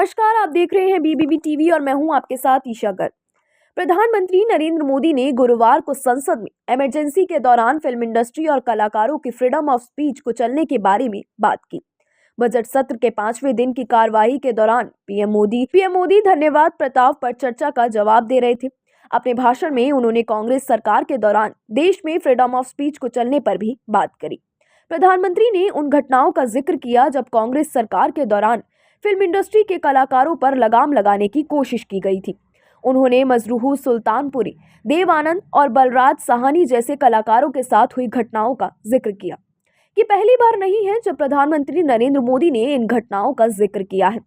नमस्कार, आप देख रहे हैं बीबीबी टीवी और मैं हूं आपके साथ ईशा गर्ग। प्रधानमंत्री नरेंद्र मोदी ने गुरुवार को संसद में इमरजेंसी के दौरान फिल्म इंडस्ट्री और कलाकारों की फ्रीडम ऑफ स्पीच को चलने के बारे में बात की। बजट सत्र के 5वें दिन की कार्यवाही के दौरान पीएम मोदी धन्यवाद प्रस्ताव पर चर्चा का जवाब दे रहे थे। अपने भाषण में उन्होंने कांग्रेस सरकार के दौरान देश में फ्रीडम ऑफ स्पीच को चलने पर भी बात करी। प्रधानमंत्री ने उन घटनाओं का जिक्र किया जब कांग्रेस सरकार के दौरान फिल्म इंडस्ट्री के कलाकारों पर लगाम लगाने की कोशिश की गई थी। उन्होंने मजरूह सुल्तानपुरी, देव आनंद और बलराज साहनी जैसे कलाकारों के साथ हुई घटनाओं का जिक्र किया। ये पहली बार नहीं है जब प्रधानमंत्री नरेंद्र मोदी ने इन घटनाओं का जिक्र किया है।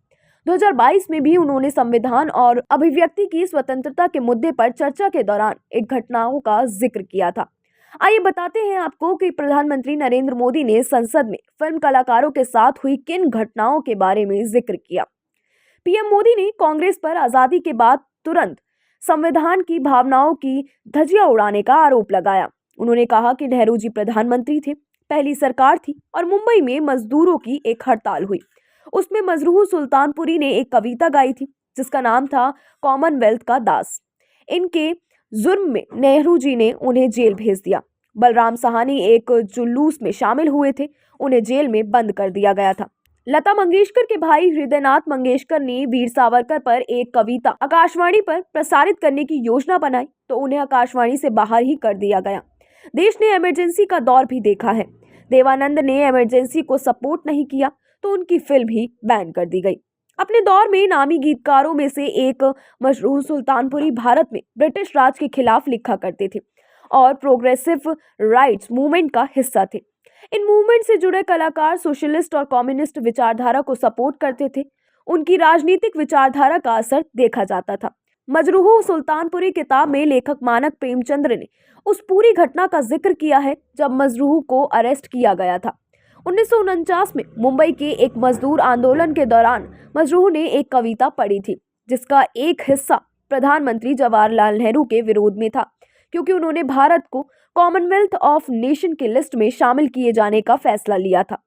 2022 में भी उन्होंने संविधान और अभिव्यक्ति की स्वतंत्रता के मुद्दे पर चर्चा के दौरान इन घटनाओं का जिक्र किया था। आइए बताते हैं आपको कि प्रधानमंत्री नरेंद्र मोदी ने संसद में फिल्म कलाकारों के साथ हुई किन घटनाओं के बारे में जिक्र किया। पीएम मोदी ने कांग्रेस पर आजादी के बाद तुरंत संविधान की भावनाओं की धज्जियां उड़ाने का आरोप लगाया। उन्होंने कहा कि नेहरू जी प्रधानमंत्री थे, पहली सरकार थी और मुंबई में मजदूरों की एक हड़ताल हुई। उसमें मजरूह सुल्तानपुरी ने एक कविता गाई थी जिसका नाम था कॉमनवेल्थ का दास। इनके जुर्म में नेहरू जी ने उन्हें जेल भेज दिया। बलराम साहनी एक जुलूस में शामिल हुए थे, उन्हें जेल में बंद कर दिया गया था। लता मंगेशकर के भाई हृदयनाथ मंगेशकर ने वीर सावरकर पर एक कविता आकाशवाणी पर प्रसारित करने की योजना बनाई तो उन्हें आकाशवाणी से बाहर ही कर दिया गया। देश ने इमरजेंसी का दौर भी देखा है। देवानंद ने इमरजेंसी को सपोर्ट नहीं किया तो उनकी फिल्म ही बैन कर दी गई। अपने दौर में नामी गीतकारों में से एक मजरूह सुल्तानपुरी भारत में ब्रिटिश राज के खिलाफ लिखा करते थे और प्रोग्रेसिव राइट्स मूवमेंट का हिस्सा थे। इन मूवमेंट से जुड़े कलाकार सोशलिस्ट और कम्युनिस्ट विचारधारा को सपोर्ट करते थे। उनकी राजनीतिक विचारधारा का असर देखा जाता था। मजरूह सुल्तानपुरी किताब में लेखक मानक प्रेमचंद्र ने उस पूरी घटना का जिक्र किया है जब मजरूह को अरेस्ट किया गया था। 1949 में मुंबई के एक मजदूर आंदोलन के दौरान मजरूह ने एक कविता पढ़ी थी जिसका एक हिस्सा प्रधानमंत्री जवाहरलाल नेहरू के विरोध में था, क्योंकि उन्होंने भारत को कॉमनवेल्थ ऑफ नेशन की लिस्ट में शामिल किए जाने का फैसला लिया था।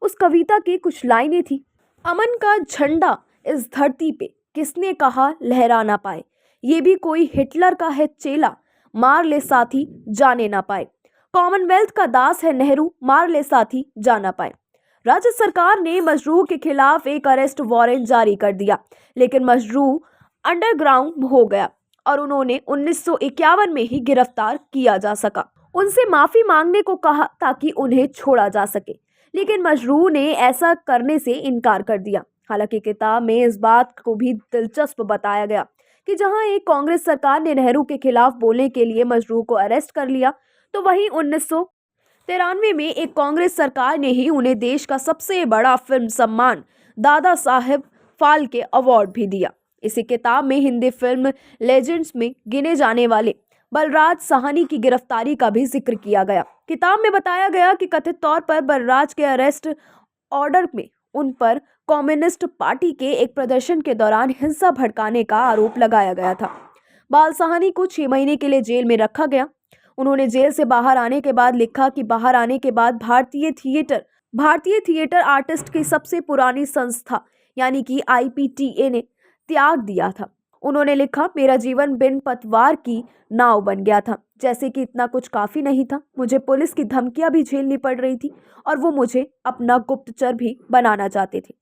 उस कविता की कुछ लाइनें थी। अमन का झंडा इस धरती पे किसने कहा लहरा ना पाए, ये भी कोई हिटलर का है चेला, मार ले साथी जाने ना पाए। कॉमनवेल्थ का दास है नेहरू, मार ले साथी जाना पाए। राज्य सरकार ने मजरूह के खिलाफ एक अरेस्ट वारंट जारी कर दिया, लेकिन मजरूह अंडरग्राउंड हो गया और उन्होंने 1951 में ही गिरफ्तार किया जा सका। उनसे माफी मांगने को कहा ताकि उन्हें छोड़ा जा सके, लेकिन मजरूह ने ऐसा करने से इनकार कर दिया। हालांकि किताब में इस बात को भी दिलचस्प बताया गया कि जहां एक कांग्रेस सरकार ने नेहरू के खिलाफ बोलने के लिए मजरूह को अरेस्ट कर लिया, तो वहीं 1993 में एक कांग्रेस सरकार ने ही उन्हें देश का सबसे बड़ा फिल्म सम्मान दादा साहेब फाल्के अवार्ड भी दिया। इसी किताब में हिंदी फिल्म लेजेंड्स में गिने जाने वाले बलराज साहनी की गिरफ्तारी का भी जिक्र किया गया। किताब में बताया गया कि कथित तौर पर बलराज के अरेस्ट ऑर्डर में उन पर कम्युनिस्ट पार्टी के एक प्रदर्शन के दौरान हिंसा भड़काने का आरोप लगाया गया था। बाल साहनी को 6 महीने के लिए जेल में रखा गया। उन्होंने जेल से बाहर आने के बाद लिखा कि बाहर आने के बाद भारतीय थिएटर आर्टिस्ट की सबसे पुरानी संस्था यानी कि IPTA ने त्याग दिया था। उन्होंने लिखा, मेरा जीवन बिन पतवार की नाव बन गया था। जैसे कि इतना कुछ काफी नहीं था, मुझे पुलिस की धमकियां भी झेलनी पड़ रही थी और वो मुझे अपना गुप्तचर भी बनाना चाहते थे।